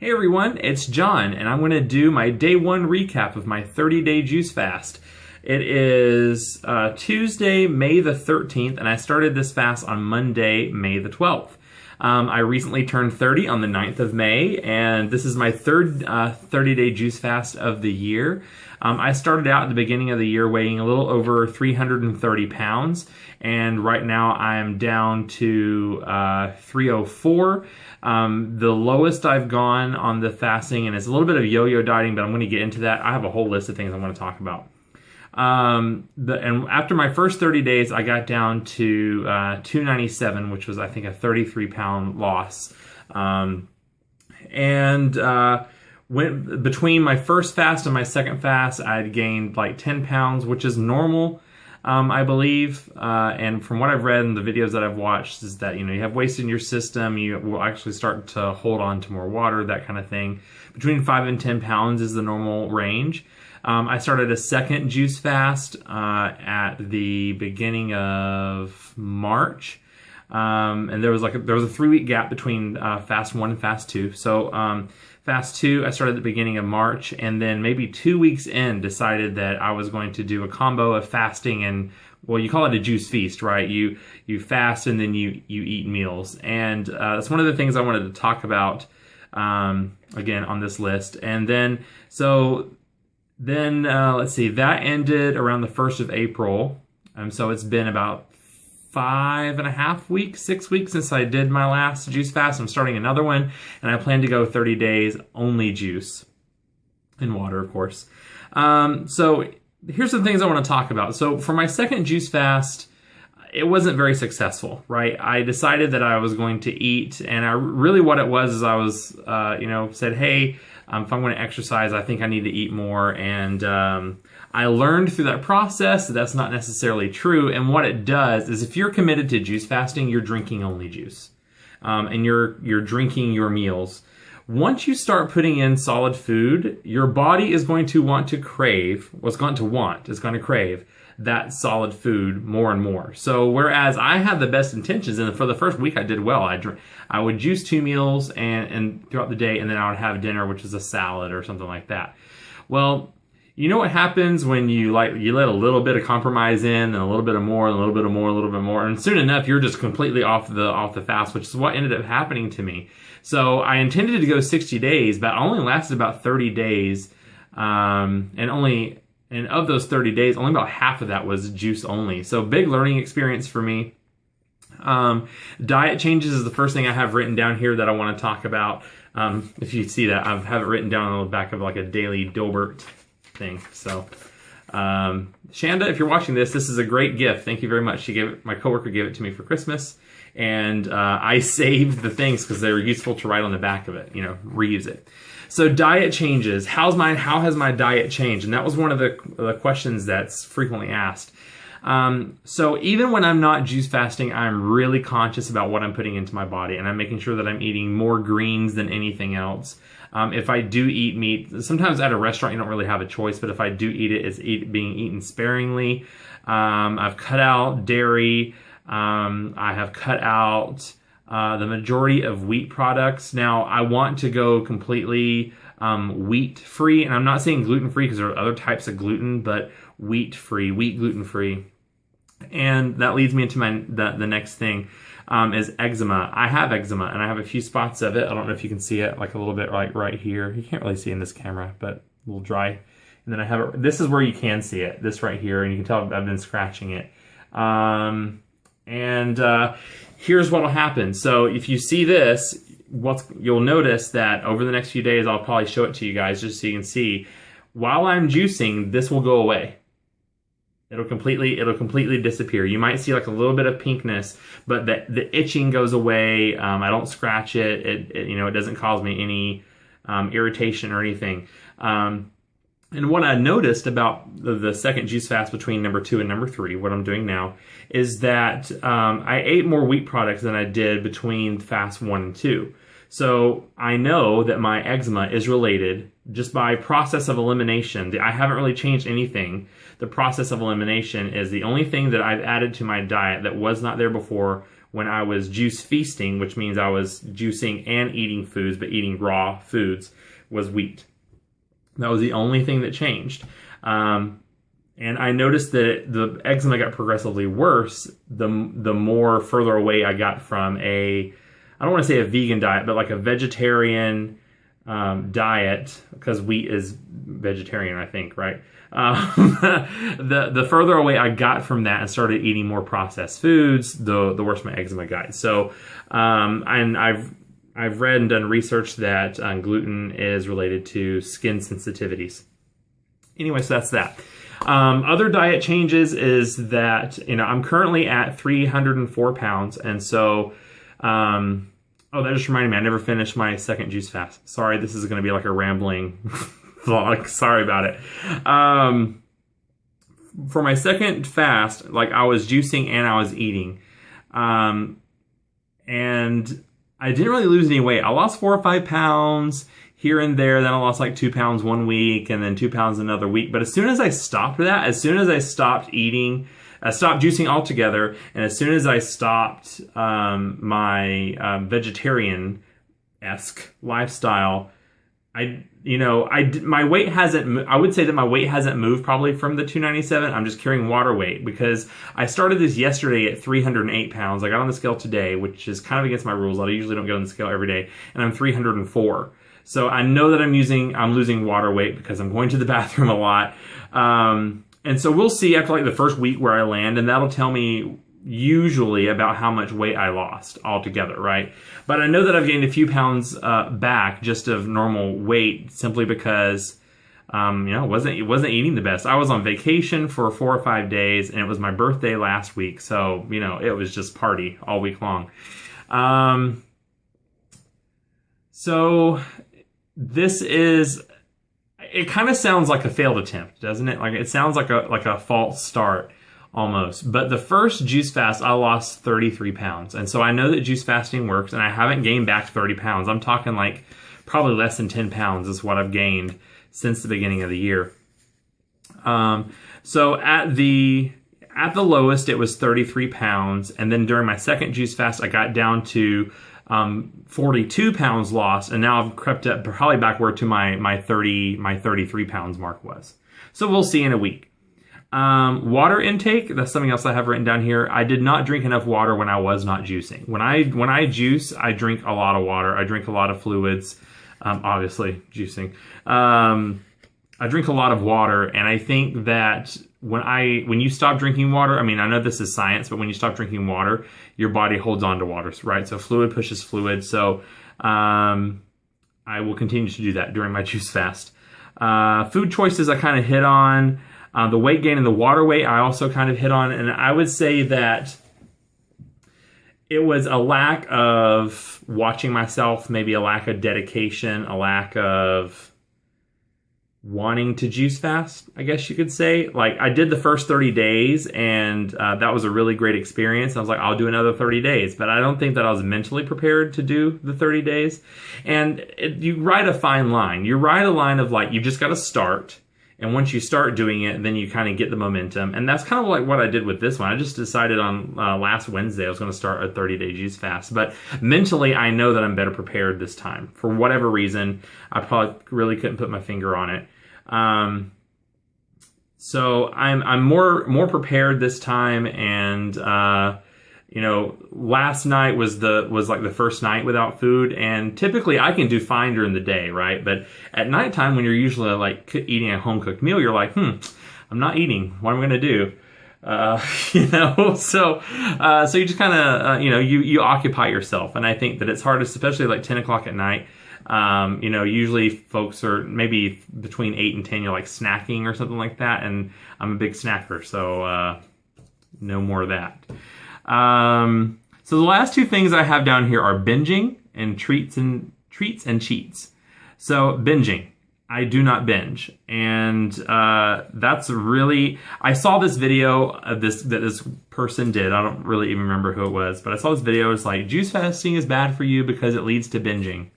Hey everyone, it's John, and I'm going to do my day one recap of my 30-day juice fast. It is Tuesday, May the 13th, and I started this fast on Monday, May the 12th. I recently turned 30 on the 9th of May, and this is my third 30-day juice fast of the year. I started out at the beginning of the year weighing a little over 330 pounds, and right now I'm down to 304. The lowest I've gone on the fasting, and it's a little bit of yo-yo dieting, but I'm going to get into that. I have a whole list of things I want to talk about. And after my first 30 days, I got down to 297, which was, I think, a 33-pound loss. Went between my first fast and my second fast, I'd gained like 10 pounds, which is normal, I believe. And from what I've read in the videos that I've watched, is that, you have waste in your system, you will actually start to hold on to more water, that kind of thing. Between 5 and 10 pounds is the normal range. I started a second juice fast at the beginning of March. And there was a 3-week gap between fast 1 and fast 2. So fast 2 I started at the beginning of March, and then maybe 2 weeks in decided that I was going to do a combo of fasting and, well, you call it a juice feast, right? You fast and then you eat meals. And that's one of the things I wanted to talk about again on this list. And then let's see, that ended around the 1st of April. So it's been about 5.5 weeks, 6 weeks since I did my last juice fast. I'm starting another one, and I plan to go 30 days only juice and water, of course. So here's the things I want to talk about. So for my second juice fast, it wasn't very successful, right? I decided that I was going to eat, and what it was is I was, said, hey, if I'm going to exercise, I think I need to eat more. And I learned through that process that that's not necessarily true. And what it does is, if you're committed to juice fasting, you're drinking only juice, and you're drinking your meals. Once you start putting in solid food, your body is going to crave that solid food more and more. So whereas I had the best intentions, and for the first week I did well. I would juice 2 meals and throughout the day, and then I would have dinner, which is a salad or something like that. Well, you know what happens when you let a little bit of compromise in, and a little bit of more, and a little bit of more, a little bit more, and soon enough you're just completely off the fast, which is what ended up happening to me. So I intended to go 60 days, but I only lasted about 30 days, and of those 30 days, only about half of that was juice only. So big learning experience for me. Diet changes is the first thing I have written down here that I want to talk about. If you see that, I have it written down on the back of like a daily Dilbert thing. So Shanda, if you're watching this is a great gift. Thank you very much. My coworker gave it to me for Christmas, and I saved the things because they were useful to write on the back of it. Reuse it. So diet changes. How has my diet changed? And that was one of the questions that's frequently asked. So even when I'm not juice fasting, I'm really conscious about what I'm putting into my body, and I'm making sure that I'm eating more greens than anything else. If I do eat meat, sometimes at a restaurant you don't really have a choice, but if I do eat it, it's being eaten sparingly. I've cut out dairy. I have cut out the majority of wheat products. Now, I want to go completely wheat-free, and I'm not saying gluten-free because there are other types of gluten, but wheat-free, wheat gluten-free. And that leads me into the next thing, is eczema. I have eczema, and I have a few spots of it. I don't know if you can see it, like a little bit like right here. You can't really see in this camera, but a little dry. And then I have it, this is where you can see it, this right here, and you can tell I've been scratching it. Here's what will happen. So if you see this, you'll notice that over the next few days, I'll probably show it to you guys just so you can see. While I'm juicing, this will go away. It'll completely disappear. You might see like a little bit of pinkness, but the itching goes away. I don't scratch it. It doesn't cause me any irritation or anything. And what I noticed about the second juice fast between number 2 and number 3, what I'm doing now, is that I ate more wheat products than I did between fast 1 and 2. So I know that my eczema is related just by process of elimination. I haven't really changed anything. The process of elimination is the only thing that I've added to my diet that was not there before when I was juice feasting, which means I was juicing and eating foods, but eating raw foods, was wheat. That was the only thing that changed. And I noticed that the eczema got progressively worse the more further away I got from I don't want to say a vegan diet, but like a vegetarian diet, because wheat is vegetarian, I think, right? The further away I got from that and started eating more processed foods, the worse my eczema got. So, and I've read and done research that gluten is related to skin sensitivities. Anyway, so that's that. Other diet changes is that, I'm currently at 304 pounds. And so, oh, that just reminded me, I never finished my second juice fast. Sorry, this is going to be like a rambling vlog. Sorry about it. For my second fast, like I was juicing and I was eating. And I didn't really lose any weight. I lost 4 or 5 pounds here and there. Then I lost like 2 pounds one week and then 2 pounds another week. But as soon as I stopped that, as soon as I stopped eating, I stopped juicing altogether, and as soon as I stopped my vegetarian-esque lifestyle, my weight hasn't. I would say that my weight hasn't moved probably from the 297. I'm just carrying water weight because I started this yesterday at 308 pounds. I got on the scale today, which is kind of against my rules. I usually don't get on the scale every day, and I'm 304. So I know that I'm losing water weight because I'm going to the bathroom a lot. And so we'll see after like the first week where I land, and that'll tell me usually about how much weight I lost altogether, right? But I know that I've gained a few pounds back just of normal weight simply because, wasn't eating the best. I was on vacation for 4 or 5 days, and it was my birthday last week, so it was just party all week long. So this is. It kind of sounds like a failed attempt, doesn't it? Like it sounds like a false start almost. But the first juice fast, I lost 33 pounds. And so I know that juice fasting works, and I haven't gained back 30 pounds. I'm talking like probably less than 10 pounds is what I've gained since the beginning of the year. So at the lowest, it was 33 pounds. And then during my second juice fast, I got down to 42 pounds lost, and now I've crept up probably backward to my 33 pounds mark was. So we'll see in a week. Water intake, that's something else I have written down here. I did not drink enough water when I was not juicing. When I juice, I drink a lot of water. I drink a lot of fluids, obviously juicing. I drink a lot of water, and I think that when you stop drinking water, I mean, I know this is science, but when you stop drinking water, your body holds on to water, right? So fluid pushes fluid. So I will continue to do that during my juice fast. Food choices I kind of hit on. The weight gain and the water weight I also kind of hit on. And I would say that it was a lack of watching myself, maybe a lack of dedication, a lack of wanting to juice fast, I guess you could say. Like I did the first 30 days and that was a really great experience. I was like, I'll do another 30 days, but I don't think that I was mentally prepared to do the 30 days. And you ride a fine line. You ride a line of like, you just got to start. And once you start doing it, then you kind of get the momentum. And that's kind of like what I did with this one. I just decided on last Wednesday I was going to start a 30-day juice fast. But mentally, I know that I'm better prepared this time. For whatever reason, I probably really couldn't put my finger on it. So I'm more prepared this time. And last night was like the first night without food, and typically I can do fine during the day, right? But at nighttime, when you're usually like eating a home cooked meal, you're like, I'm not eating. What am I going to do? So you just kind of, you occupy yourself. And I think that it's hardest, especially like 10 o'clock at night. Usually folks are maybe between 8 and 10, you're like snacking or something like that. And I'm a big snacker, so, no more of that. So the last two things I have down here are binging and treats and cheats. So binging, I do not binge. And, that's really, I saw this video of that this person did. I don't really even remember who it was, but I saw this video. It's like, juice fasting is bad for you because it leads to binging.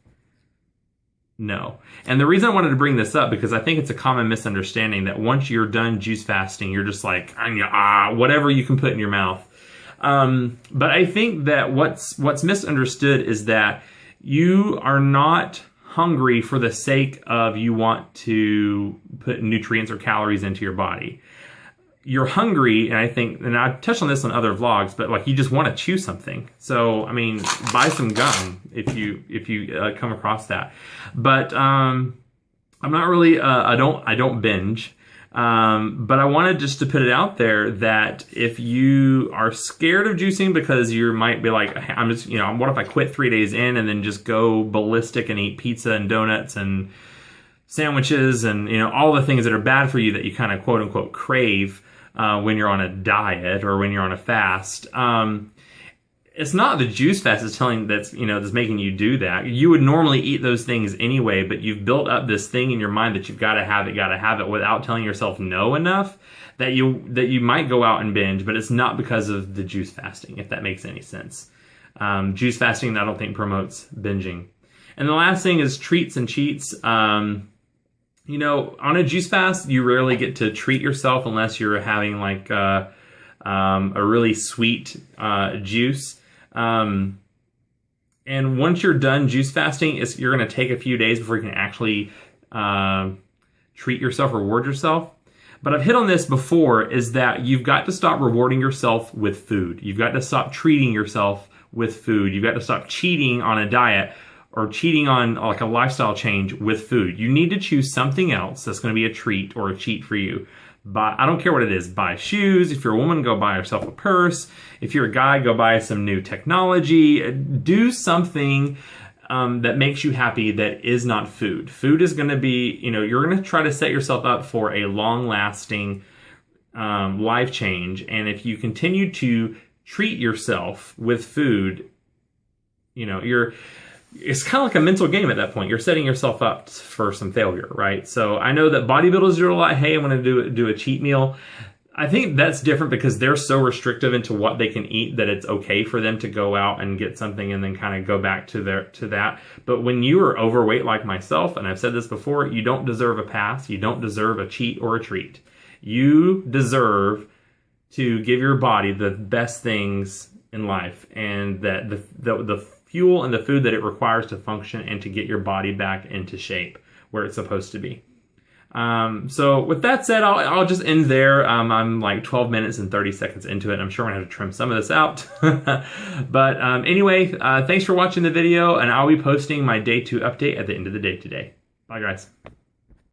No. And the reason I wanted to bring this up, because I think it's a common misunderstanding that once you're done juice fasting, you're just like, whatever you can put in your mouth. But I think that what's misunderstood is that you are not hungry for the sake of you want to put nutrients or calories into your body. You're hungry, and I think, and I've touched on this on other vlogs, but like you just want to chew something. So, I mean, buy some gum if you come across that. But I'm not really, I don't binge. But I wanted just to put it out there that if you are scared of juicing because you might be like, I'm just, what if I quit 3 days in and then just go ballistic and eat pizza and donuts and sandwiches and, all the things that are bad for you that you kind of quote unquote crave when you're on a diet or when you're on a fast. It's not the juice fast that's making you do that. You would normally eat those things anyway, but you've built up this thing in your mind that you've got to have it without telling yourself no enough that you might go out and binge, but it's not because of the juice fasting, if that makes any sense. Juice fasting, I don't think promotes binging. And the last thing is treats and cheats. On a juice fast, you rarely get to treat yourself unless you're having like a really sweet juice. And once you're done juice fasting, you're going to take a few days before you can actually treat yourself, reward yourself. But I've hit on this before, is that you've got to stop rewarding yourself with food. You've got to stop treating yourself with food. You've got to stop cheating on a diet or cheating on like a lifestyle change with food. You need to choose something else that's going to be a treat or a cheat for you. I don't care what it is. Buy shoes. If you're a woman, go buy yourself a purse. If you're a guy, go buy some new technology. Do something that makes you happy that is not food. Food is going to be, you're going to try to set yourself up for a long-lasting life change. And if you continue to treat yourself with food, it's kind of like a mental game at that point. You're setting yourself up for some failure, right? So I know that bodybuilders do a lot. Hey, I'm going to do a cheat meal. I think that's different because they're so restrictive into what they can eat that it's okay for them to go out and get something and then kind of go back to that. But when you are overweight like myself, and I've said this before, you don't deserve a pass. You don't deserve a cheat or a treat. You deserve to give your body the best things in life, and that the fuel and the food that it requires to function and to get your body back into shape where it's supposed to be. So with that said, I'll just end there. I'm like 12 minutes and 30 seconds into it. I'm sure I'm gonna have to trim some of this out. But anyway, thanks for watching the video, and I'll be posting my day 2 update at the end of the day today. Bye guys.